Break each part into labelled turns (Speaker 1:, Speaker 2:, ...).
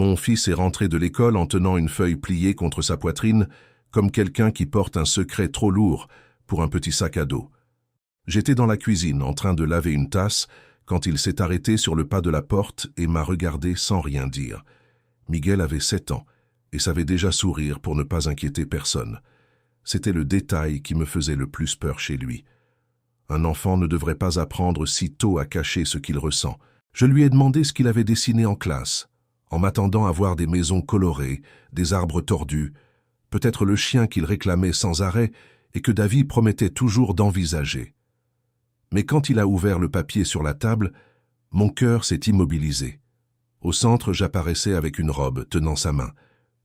Speaker 1: Mon fils est rentré de l'école en tenant une feuille pliée contre sa poitrine, comme quelqu'un qui porte un secret trop lourd pour un petit sac à dos. J'étais dans la cuisine en train de laver une tasse quand il s'est arrêté sur le pas de la porte et m'a regardé sans rien dire. Miguel avait 7 ans et savait déjà sourire pour ne pas inquiéter personne. C'était le détail qui me faisait le plus peur chez lui. Un enfant ne devrait pas apprendre si tôt à cacher ce qu'il ressent. Je lui ai demandé ce qu'il avait dessiné en classe, en m'attendant à voir des maisons colorées, des arbres tordus, peut-être le chien qu'il réclamait sans arrêt et que Davy promettait toujours d'envisager. Mais quand il a ouvert le papier sur la table, mon cœur s'est immobilisé. Au centre, j'apparaissais avec une robe, tenant sa main.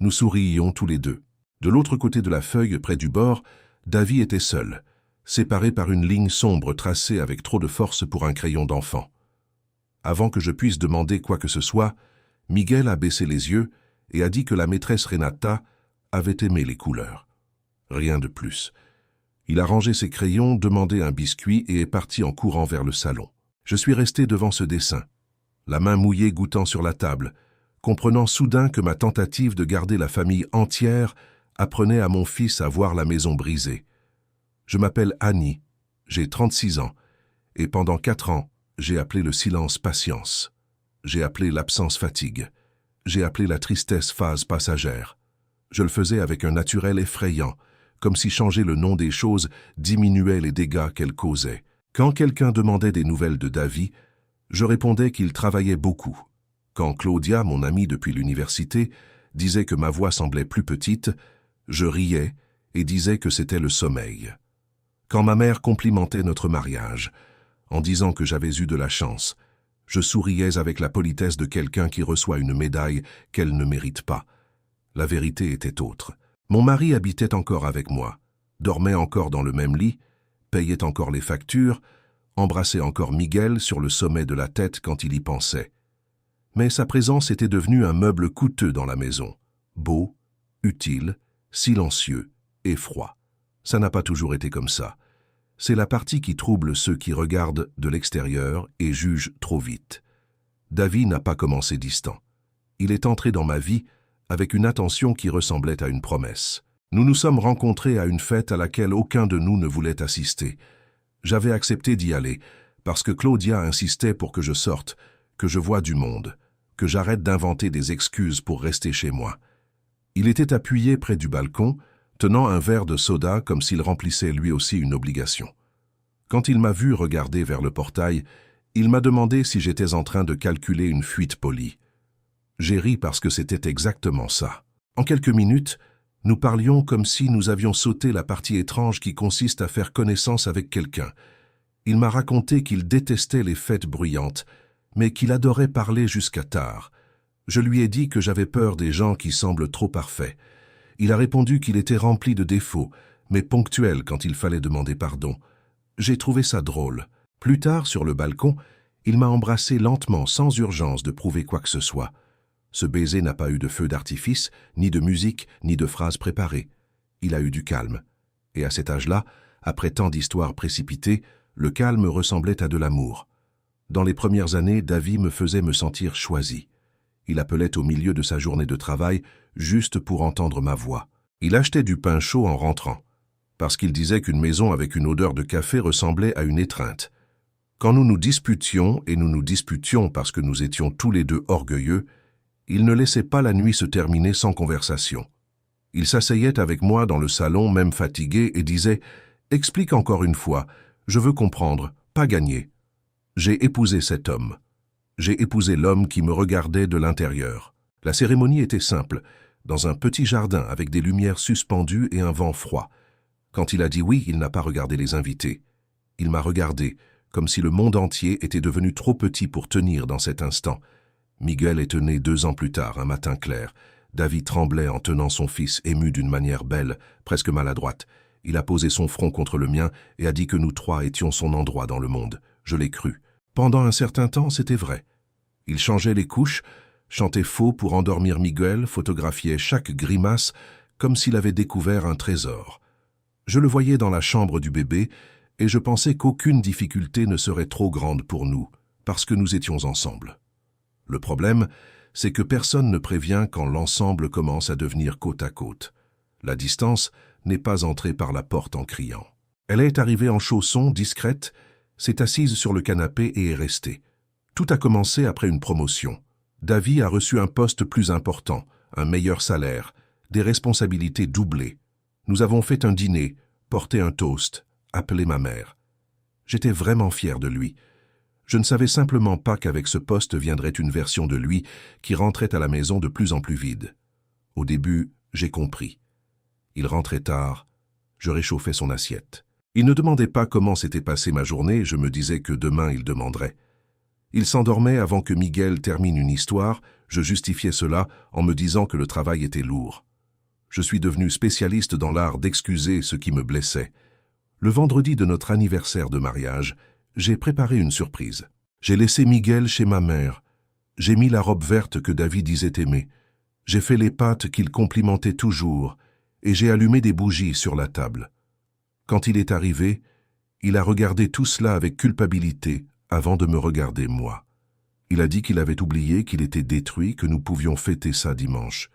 Speaker 1: Nous souriions tous les deux. De l'autre côté de la feuille, près du bord, Davy était seul, séparé par une ligne sombre tracée avec trop de force pour un crayon d'enfant. Avant que je puisse demander quoi que ce soit, Miguel a baissé les yeux et a dit que la maîtresse Renata avait aimé les couleurs. Rien de plus. Il a rangé ses crayons, demandé un biscuit et est parti en courant vers le salon. Je suis resté devant ce dessin, la main mouillée goûtant sur la table, comprenant soudain que ma tentative de garder la famille entière apprenait à mon fils à voir la maison brisée. Je m'appelle Annie, j'ai 36 ans, et pendant 4 ans, j'ai appelé le silence patience. J'ai appelé l'absence fatigue. J'ai appelé la tristesse phase passagère. Je le faisais avec un naturel effrayant, comme si changer le nom des choses diminuait les dégâts qu'elles causaient. Quand quelqu'un demandait des nouvelles de Davy, je répondais qu'il travaillait beaucoup. Quand Claudia, mon amie depuis l'université, disait que ma voix semblait plus petite, je riais et disais que c'était le sommeil. Quand ma mère complimentait notre mariage, en disant que j'avais eu de la chance, je souriais avec la politesse de quelqu'un qui reçoit une médaille qu'elle ne mérite pas. La vérité était autre. Mon mari habitait encore avec moi, dormait encore dans le même lit, payait encore les factures, embrassait encore Miguel sur le sommet de la tête quand il y pensait. Mais sa présence était devenue un meuble coûteux dans la maison, beau, utile, silencieux et froid. Ça n'a pas toujours été comme ça. C'est la partie qui trouble ceux qui regardent de l'extérieur et jugent trop vite. Davy n'a pas commencé distant. Il est entré dans ma vie avec une attention qui ressemblait à une promesse. Nous nous sommes rencontrés à une fête à laquelle aucun de nous ne voulait assister. J'avais accepté d'y aller, parce que Claudia insistait pour que je sorte, que je voie du monde, que j'arrête d'inventer des excuses pour rester chez moi. Il était appuyé près du balcon, tenant un verre de soda comme s'il remplissait lui aussi une obligation. Quand il m'a vu regarder vers le portail, il m'a demandé si j'étais en train de calculer une fuite polie. J'ai ri parce que c'était exactement ça. En quelques minutes, nous parlions comme si nous avions sauté la partie étrange qui consiste à faire connaissance avec quelqu'un. Il m'a raconté qu'il détestait les fêtes bruyantes, mais qu'il adorait parler jusqu'à tard. Je lui ai dit que j'avais peur des gens qui semblent trop parfaits. Il a répondu qu'il était rempli de défauts, mais ponctuel quand il fallait demander pardon. J'ai trouvé ça drôle. Plus tard, sur le balcon, il m'a embrassé lentement, sans urgence de prouver quoi que ce soit. Ce baiser n'a pas eu de feu d'artifice, ni de musique, ni de phrases préparées. Il a eu du calme. Et à cet âge-là, après tant d'histoires précipitées, le calme ressemblait à de l'amour. Dans les premières années, Davy me faisait me sentir choisi. Il appelait au milieu de sa journée de travail, juste pour entendre ma voix. Il achetait du pain chaud en rentrant, parce qu'il disait qu'une maison avec une odeur de café ressemblait à une étreinte. Quand nous nous disputions, et nous nous disputions parce que nous étions tous les deux orgueilleux, il ne laissait pas la nuit se terminer sans conversation. Il s'asseyait avec moi dans le salon, même fatigué, et disait « Explique encore une fois, je veux comprendre, pas gagner. » J'ai épousé cet homme. J'ai épousé l'homme qui me regardait de l'intérieur. La cérémonie était simple, dans un petit jardin avec des lumières suspendues et un vent froid. Quand il a dit oui, il n'a pas regardé les invités. Il m'a regardé, comme si le monde entier était devenu trop petit pour tenir dans cet instant. Miguel est né 2 ans plus tard, un matin clair. Davy tremblait en tenant son fils, ému d'une manière belle, presque maladroite. Il a posé son front contre le mien et a dit que nous 3 étions son endroit dans le monde. Je l'ai cru. Pendant un certain temps, c'était vrai. Il changeait les couches, chantait faux pour endormir Miguel, photographiait chaque grimace comme s'il avait découvert un trésor. Je le voyais dans la chambre du bébé et je pensais qu'aucune difficulté ne serait trop grande pour nous, parce que nous étions ensemble. Le problème, c'est que personne ne prévient quand l'ensemble commence à devenir côte à côte. La distance n'est pas entrée par la porte en criant. Elle est arrivée en chaussons, discrète, s'est assise sur le canapé et est restée. Tout a commencé après une promotion. Davy a reçu un poste plus important, un meilleur salaire, des responsabilités doublées. Nous avons fait un dîner, porté un toast, appelé ma mère. J'étais vraiment fier de lui. Je ne savais simplement pas qu'avec ce poste viendrait une version de lui qui rentrait à la maison de plus en plus vide. Au début, j'ai compris. Il rentrait tard, je réchauffais son assiette. Il ne demandait pas comment s'était passée ma journée, je me disais que demain il demanderait. Il s'endormait avant que Miguel termine une histoire, je justifiais cela en me disant que le travail était lourd. Je suis devenu spécialiste dans l'art d'excuser ce qui me blessait. Le vendredi de notre anniversaire de mariage, j'ai préparé une surprise. J'ai laissé Miguel chez ma mère. J'ai mis la robe verte que Davy disait aimer. J'ai fait les pâtes qu'il complimentait toujours et j'ai allumé des bougies sur la table. Quand il est arrivé, il a regardé tout cela avec culpabilité avant de me regarder moi. Il a dit qu'il avait oublié qu'il était détruit, que nous pouvions fêter ça dimanche.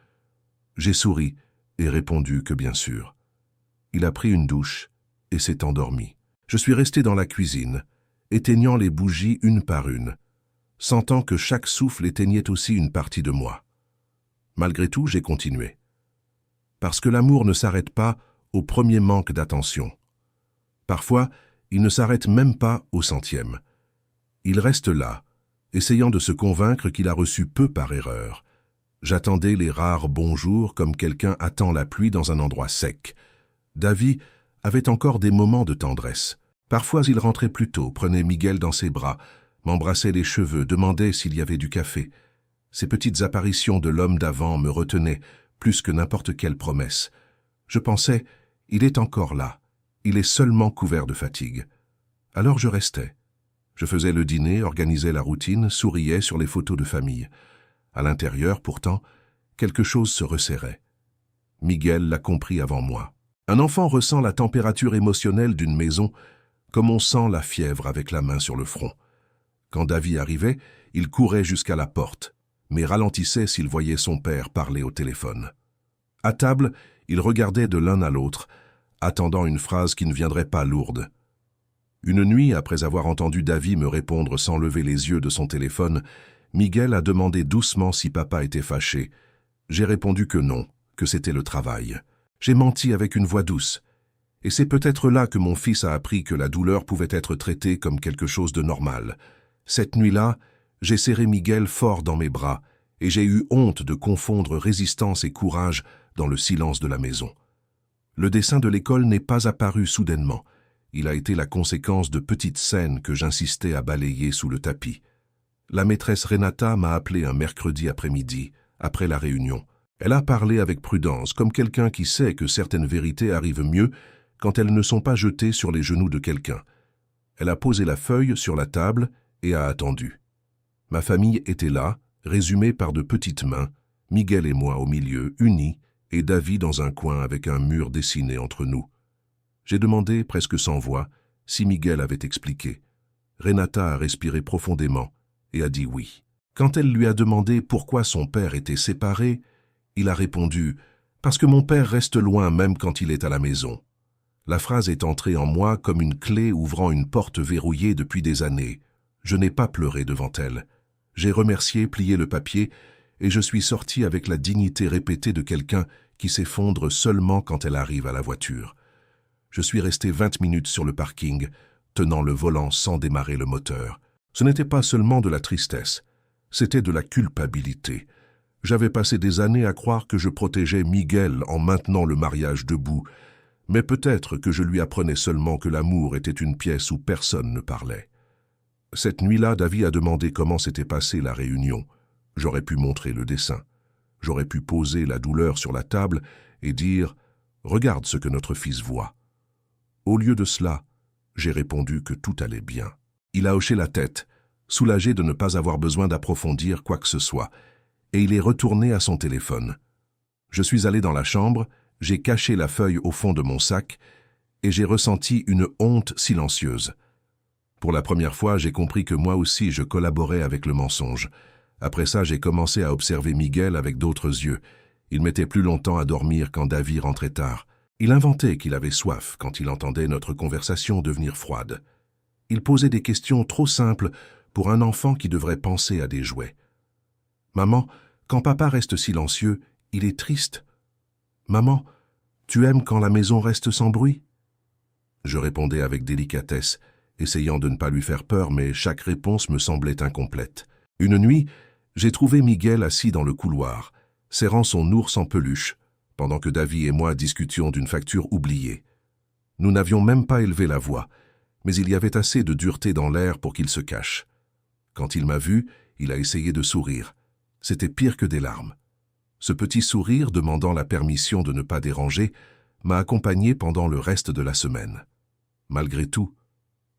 Speaker 1: J'ai souri et répondu que bien sûr. Il a pris une douche et s'est endormi. Je suis resté dans la cuisine, éteignant les bougies une par une, sentant que chaque souffle éteignait aussi une partie de moi. Malgré tout, j'ai continué. Parce que l'amour ne s'arrête pas au premier manque d'attention. Parfois, il ne s'arrête même pas au 100e. Il reste là, essayant de se convaincre qu'il a reçu peu par erreur. J'attendais les rares bonjours comme quelqu'un attend la pluie dans un endroit sec. Davy avait encore des moments de tendresse. Parfois, il rentrait plus tôt, prenait Miguel dans ses bras, m'embrassait les cheveux, demandait s'il y avait du café. Ces petites apparitions de l'homme d'avant me retenaient plus que n'importe quelle promesse. Je pensais, il est encore là, il est seulement couvert de fatigue. Alors je restais. Je faisais le dîner, organisais la routine, souriais sur les photos de famille. À l'intérieur, pourtant, quelque chose se resserrait. Miguel l'a compris avant moi. Un enfant ressent la température émotionnelle d'une maison comme on sent la fièvre avec la main sur le front. Quand Davy arrivait, il courait jusqu'à la porte, mais ralentissait s'il voyait son père parler au téléphone. À table, ils regardaient de l'un à l'autre, attendant une phrase qui ne viendrait pas lourde. Une nuit, après avoir entendu Davy me répondre sans lever les yeux de son téléphone, Miguel a demandé doucement si papa était fâché. J'ai répondu que non, que c'était le travail. J'ai menti avec une voix douce. Et c'est peut-être là que mon fils a appris que la douleur pouvait être traitée comme quelque chose de normal. Cette nuit-là, j'ai serré Miguel fort dans mes bras et j'ai eu honte de confondre résistance et courage dans le silence de la maison. Le dessin de l'école n'est pas apparu soudainement. Il a été la conséquence de petites scènes que j'insistais à balayer sous le tapis. La maîtresse Renata m'a appelé un mercredi après-midi, après la réunion. Elle a parlé avec prudence, comme quelqu'un qui sait que certaines vérités arrivent mieux quand elles ne sont pas jetées sur les genoux de quelqu'un. Elle a posé la feuille sur la table et a attendu. Ma famille était là, résumée par de petites mains, Miguel et moi au milieu, unis, et Davy dans un coin avec un mur dessiné entre nous. J'ai demandé, presque sans voix, si Miguel avait expliqué. Renata a respiré profondément et a dit oui. Quand elle lui a demandé pourquoi son père était séparé, il a répondu « Parce que mon père reste loin même quand il est à la maison ». La phrase est entrée en moi comme une clé ouvrant une porte verrouillée depuis des années. Je n'ai pas pleuré devant elle. J'ai remercié, plié le papier, et je suis sorti avec la dignité répétée de quelqu'un qui s'effondre seulement quand elle arrive à la voiture. Je suis resté 20 minutes sur le parking, tenant le volant sans démarrer le moteur. Ce n'était pas seulement de la tristesse, c'était de la culpabilité. J'avais passé des années à croire que je protégeais Miguel en maintenant le mariage debout, mais peut-être que je lui apprenais seulement que l'amour était une pièce où personne ne parlait. Cette nuit-là, Davy a demandé comment s'était passée la réunion. J'aurais pu montrer le dessin. J'aurais pu poser la douleur sur la table et dire « Regarde ce que notre fils voit ». Au lieu de cela, j'ai répondu que tout allait bien. Il a hoché la tête, soulagé de ne pas avoir besoin d'approfondir quoi que ce soit, et il est retourné à son téléphone. Je suis allé dans la chambre, j'ai caché la feuille au fond de mon sac, et j'ai ressenti une honte silencieuse. Pour la première fois, j'ai compris que moi aussi je collaborais avec le mensonge. Après ça, j'ai commencé à observer Miguel avec d'autres yeux. Il mettait plus longtemps à dormir quand Davy rentrait tard. Il inventait qu'il avait soif quand il entendait notre conversation devenir froide. Il posait des questions trop simples pour un enfant qui devrait penser à des jouets. « Maman, quand papa reste silencieux, il est triste. Maman, tu aimes quand la maison reste sans bruit ?» Je répondais avec délicatesse, essayant de ne pas lui faire peur, mais chaque réponse me semblait incomplète. Une nuit, j'ai trouvé Miguel assis dans le couloir, serrant son ours en peluche, pendant que Davy et moi discutions d'une facture oubliée. Nous n'avions même pas élevé la voix, mais il y avait assez de dureté dans l'air pour qu'il se cache. Quand il m'a vu, il a essayé de sourire. C'était pire que des larmes. Ce petit sourire, demandant la permission de ne pas déranger, m'a accompagné pendant le reste de la semaine. Malgré tout,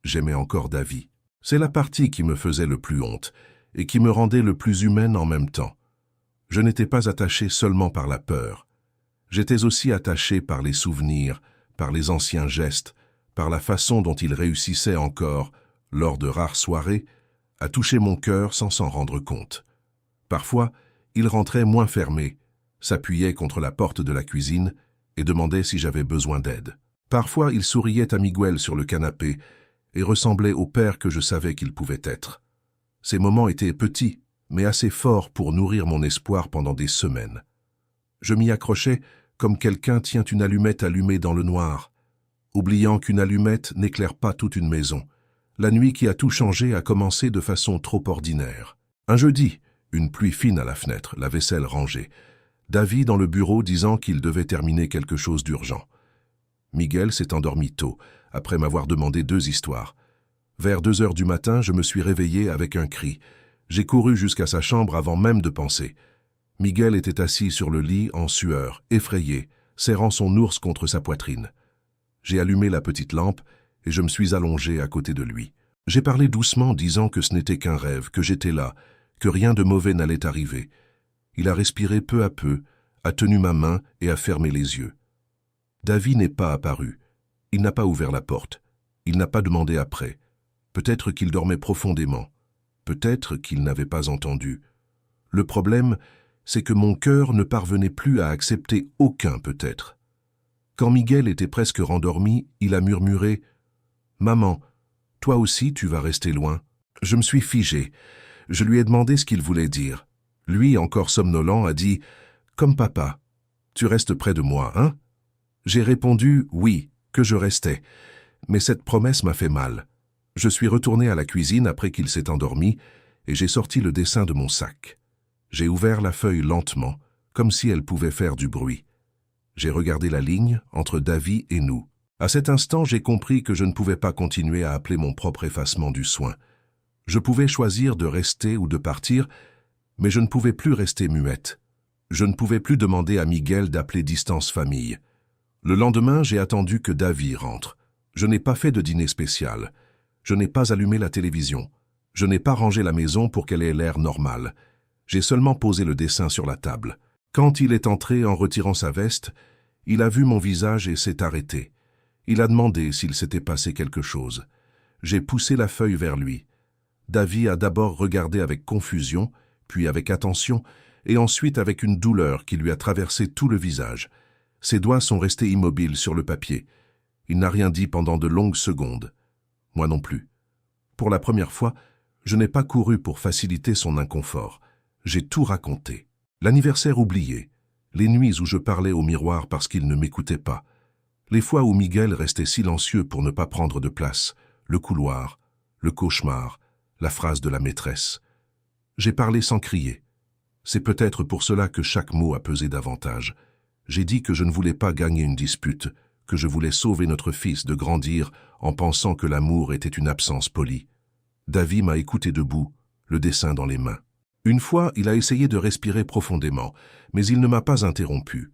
Speaker 1: j'aimais encore Davy. C'est la partie qui me faisait le plus honte et qui me rendait le plus humaine en même temps. Je n'étais pas attaché seulement par la peur. J'étais aussi attaché par les souvenirs, par les anciens gestes, par la façon dont il réussissait encore, lors de rares soirées, à toucher mon cœur sans s'en rendre compte. Parfois, il rentrait moins fermé, s'appuyait contre la porte de la cuisine et demandait si j'avais besoin d'aide. Parfois, il souriait à Miguel sur le canapé et ressemblait au père que je savais qu'il pouvait être. Ces moments étaient petits, mais assez forts pour nourrir mon espoir pendant des semaines. Je m'y accrochais comme quelqu'un tient une allumette allumée dans le noir, oubliant qu'une allumette n'éclaire pas toute une maison. La nuit qui a tout changé a commencé de façon trop ordinaire. Un jeudi, une pluie fine à la fenêtre, la vaisselle rangée. Davy dans le bureau disant qu'il devait terminer quelque chose d'urgent. Miguel s'est endormi tôt, après m'avoir demandé 2 histoires. Vers 2 heures du matin, je me suis réveillé avec un cri. J'ai couru jusqu'à sa chambre avant même de penser. Miguel était assis sur le lit en sueur, effrayé, serrant son ours contre sa poitrine. J'ai allumé la petite lampe et je me suis allongé à côté de lui. J'ai parlé doucement, disant que ce n'était qu'un rêve, que j'étais là, que rien de mauvais n'allait arriver. Il a respiré peu à peu, a tenu ma main et a fermé les yeux. Davy n'est pas apparu. Il n'a pas ouvert la porte. Il n'a pas demandé après. Peut-être qu'il dormait profondément. Peut-être qu'il n'avait pas entendu. Le problème, c'est que mon cœur ne parvenait plus à accepter aucun peut-être. Quand Miguel était presque rendormi, il a murmuré « Maman, toi aussi tu vas rester loin ». Je me suis figé. Je lui ai demandé ce qu'il voulait dire. Lui, encore somnolent, a dit « Comme papa, tu restes près de moi, hein ?» J'ai répondu « Oui, que je restais ». Mais cette promesse m'a fait mal. Je suis retourné à la cuisine après qu'il s'est endormi et j'ai sorti le dessin de mon sac. J'ai ouvert la feuille lentement, comme si elle pouvait faire du bruit. J'ai regardé la ligne entre Davy et nous. À cet instant, j'ai compris que je ne pouvais pas continuer à appeler mon propre effacement du soin. Je pouvais choisir de rester ou de partir, mais je ne pouvais plus rester muette. Je ne pouvais plus demander à Miguel d'appeler distance famille. Le lendemain, j'ai attendu que Davy rentre. Je n'ai pas fait de dîner spécial. Je n'ai pas allumé la télévision. Je n'ai pas rangé la maison pour qu'elle ait l'air normal. J'ai seulement posé le dessin sur la table. Quand il est entré en retirant sa veste, il a vu mon visage et s'est arrêté. Il a demandé s'il s'était passé quelque chose. J'ai poussé la feuille vers lui. Davy a d'abord regardé avec confusion, puis avec attention, et ensuite avec une douleur qui lui a traversé tout le visage. Ses doigts sont restés immobiles sur le papier. Il n'a rien dit pendant de longues secondes. Moi non plus. Pour la première fois, je n'ai pas couru pour faciliter son inconfort. J'ai tout raconté. L'anniversaire oublié, les nuits où je parlais au miroir parce qu'il ne m'écoutait pas, les fois où Miguel restait silencieux pour ne pas prendre de place, le couloir, le cauchemar, la phrase de la maîtresse. J'ai parlé sans crier. C'est peut-être pour cela que chaque mot a pesé davantage. J'ai dit que je ne voulais pas gagner une dispute, que je voulais sauver notre fils de grandir en pensant que l'amour était une absence polie. Davy m'a écouté debout, le dessin dans les mains. Une fois, il a essayé de respirer profondément, mais il ne m'a pas interrompu.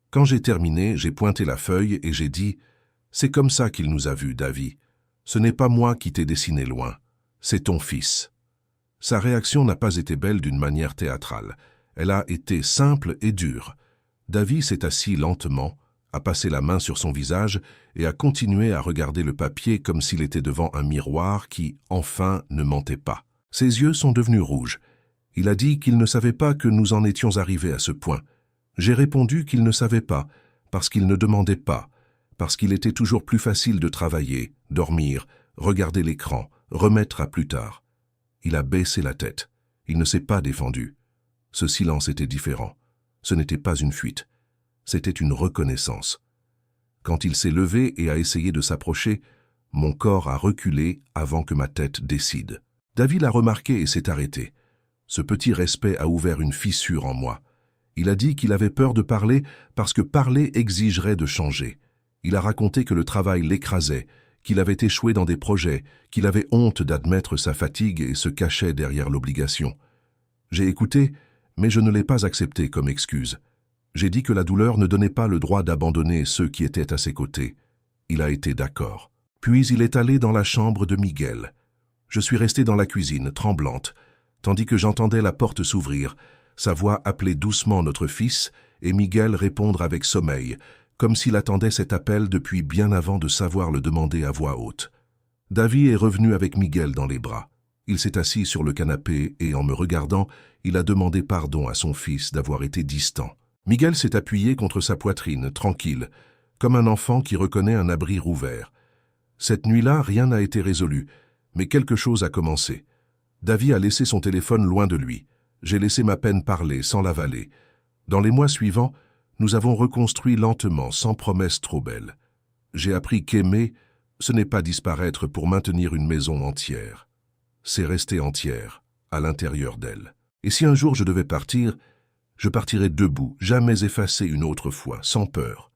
Speaker 1: Quand j'ai terminé, j'ai pointé la feuille et j'ai dit « C'est comme ça qu'il nous a vus, Davy. Ce n'est pas moi qui t'ai dessiné loin, c'est ton fils. » Sa réaction n'a pas été belle d'une manière théâtrale. Elle a été simple et dure. Davy s'est assis lentement, a passé la main sur son visage et a continué à regarder le papier comme s'il était devant un miroir qui, enfin, ne mentait pas. Ses yeux sont devenus rouges. Il a dit qu'il ne savait pas que nous en étions arrivés à ce point. J'ai répondu qu'il ne savait pas, parce qu'il ne demandait pas, parce qu'il était toujours plus facile de travailler, dormir, regarder l'écran, remettre à plus tard. Il a baissé la tête. Il ne s'est pas défendu. Ce silence était différent. Ce n'était pas une fuite. C'était une reconnaissance. Quand il s'est levé et a essayé de s'approcher, mon corps a reculé avant que ma tête décide. David l'a remarqué et s'est arrêté. Ce petit respect a ouvert une fissure en moi. Il a dit qu'il avait peur de parler parce que parler exigerait de changer. Il a raconté que le travail l'écrasait, qu'il avait échoué dans des projets, qu'il avait honte d'admettre sa fatigue et se cachait derrière l'obligation. J'ai écouté, mais je ne l'ai pas accepté comme excuse. J'ai dit que la douleur ne donnait pas le droit d'abandonner ceux qui étaient à ses côtés. Il a été d'accord. Puis il est allé dans la chambre de Miguel. Je suis restée dans la cuisine, tremblante, tandis que j'entendais la porte s'ouvrir, sa voix appeler doucement notre fils et Miguel répondre avec sommeil, comme s'il attendait cet appel depuis bien avant de savoir le demander à voix haute. David est revenu avec Miguel dans les bras. Il s'est assis sur le canapé et, en me regardant, il a demandé pardon à son fils d'avoir été distant. Miguel s'est appuyé contre sa poitrine, tranquille, comme un enfant qui reconnaît un abri rouvert. Cette nuit-là, rien n'a été résolu, mais quelque chose a commencé. David a laissé son téléphone loin de lui. J'ai laissé ma peine parler, sans l'avaler. Dans les mois suivants, nous avons reconstruit lentement, sans promesse trop belle. J'ai appris qu'aimer, ce n'est pas disparaître pour maintenir une maison entière. C'est rester entière, à l'intérieur d'elle. Et si un jour je devais partir, je partirais debout, jamais effacé une autre fois, sans peur.